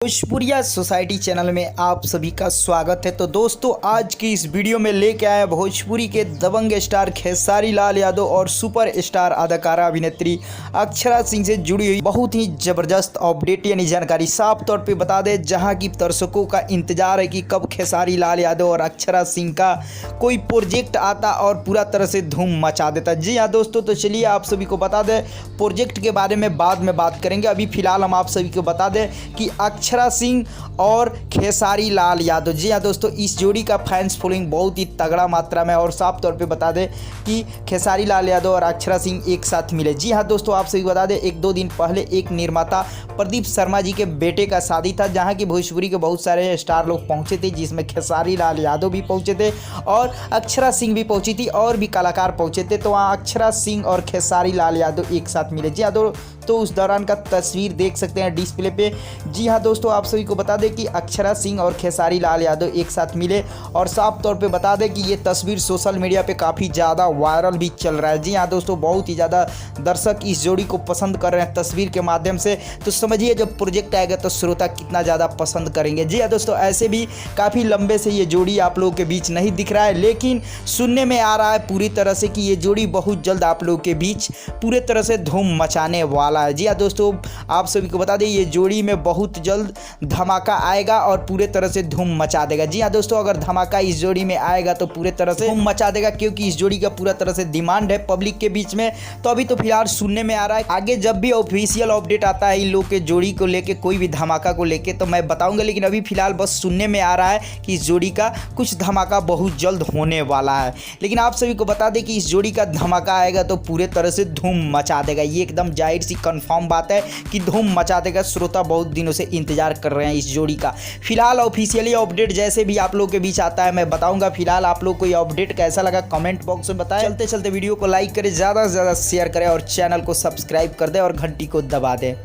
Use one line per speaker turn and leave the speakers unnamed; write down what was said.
भोजपुरिया society channel में आप सभी का स्वागत है। तो दोस्तों, आज की इस वीडियो में लेके आए भोजपुरी के दबंग स्टार खेसारी लाल यादव और सुपर स्टार अदाकारा अभिनेत्री अक्षरा सिंह से जुड़ी हुई बहुत ही ज़बरदस्त अपडेट यानी जानकारी साफ तौर पे बता दें, जहां की दर्शकों का इंतजार है कि कब खेसारी लाल यादव और अक्षरा सिंह का कोई प्रोजेक्ट आता और पूरा तरह से धूम मचा देता। जी हाँ दोस्तों, तो चलिए आप सभी को बता दें, प्रोजेक्ट के बारे में बाद में बात करेंगे। अभी फिलहाल हम आप सभी को बता दें कि अक्षरा सिंह और खेसारी लाल यादव, जी हाँ दोस्तों, इस जोड़ी का फैंस फॉलोइंग बहुत ही तगड़ा मात्रा में। और साफ तौर पे बता दें कि खेसारी लाल यादव और अक्षरा सिंह एक साथ मिले। जी हाँ दोस्तों, आप सभी बता दें, एक दो दिन पहले एक निर्माता प्रदीप शर्मा जी के बेटे का शादी था, जहाँ की भोजपुरी के बहुत सारे स्टार लोग पहुँचे थे, जिसमें खेसारी लाल यादव भी पहुँचे थे और अक्षरा सिंह भी पहुँची थी और भी कलाकार पहुँचे थे। तो वहाँ अक्षरा सिंह और खेसारी लाल यादव एक साथ मिले। जी हाँ तो उस दौरान का तस्वीर देख सकते हैं डिस्प्ले पे। जी हाँ दोस्तों, आप सभी को बता दें कि अक्षरा सिंह और खेसारी लाल यादव एक साथ मिले और साफ तौर पे बता दें कि ये तस्वीर सोशल मीडिया पे काफ़ी ज़्यादा वायरल भी चल रहा है। जी हाँ दोस्तों, बहुत ही ज़्यादा दर्शक इस जोड़ी को पसंद कर रहे हैं तस्वीर के माध्यम से। तो समझिए जब प्रोजेक्ट आएगा तो श्रोता कितना ज़्यादा पसंद करेंगे। जी हाँ दोस्तों, ऐसे भी काफ़ी लंबे से ये जोड़ी आप लोगों के बीच नहीं दिख रहा है, लेकिन सुनने में आ रहा है पूरी तरह से कि ये जोड़ी बहुत जल्द आप लोगों के बीच पूरे तरह से धूम मचाने वाला। जी हाँ दोस्तों, आप सभी को बता दें, ये जोड़ी में बहुत जल्द धमाका आएगा और पूरे तरह से धूम मचा देगा। जी हाँ दोस्तों, अगर धमाका इस जोड़ी में आएगा तो पूरे तरह से धूम मचा देगा, क्योंकि इस जोड़ी का पूरा तरह से डिमांड है पब्लिक के बीच में। तो अभी तो फिलहाल सुनने में आ रहा है, आगे जब भी ऑफिशियल अपडेट आता है इन लोग के जोड़ी को लेके, कोई भी धमाका को लेके, तो मैं बताऊंगा। लेकिन अभी फिलहाल बस सुनने में आ रहा है कि इस जोड़ी का कुछ धमाका बहुत जल्द होने वाला है। लेकिन आप सभी को बता दें कि इस जोड़ी का धमाका आएगा तो पूरे तरह से धूम मचा देगा। ये एकदम जाहिर सी कंफर्म बात है कि धूम मचा देगा। श्रोता बहुत दिनों से इंतजार कर रहे हैं इस जोड़ी का। फिलहाल ऑफिशियली अपडेट जैसे भी आप लोग के बीच आता है मैं बताऊंगा। फिलहाल आप लोग को ये अपडेट कैसा लगा कमेंट बॉक्स में बताएं। चलते चलते वीडियो को लाइक करें, ज़्यादा से ज़्यादा शेयर करें और चैनल को सब्सक्राइब कर दें और घंटी को दबा दें।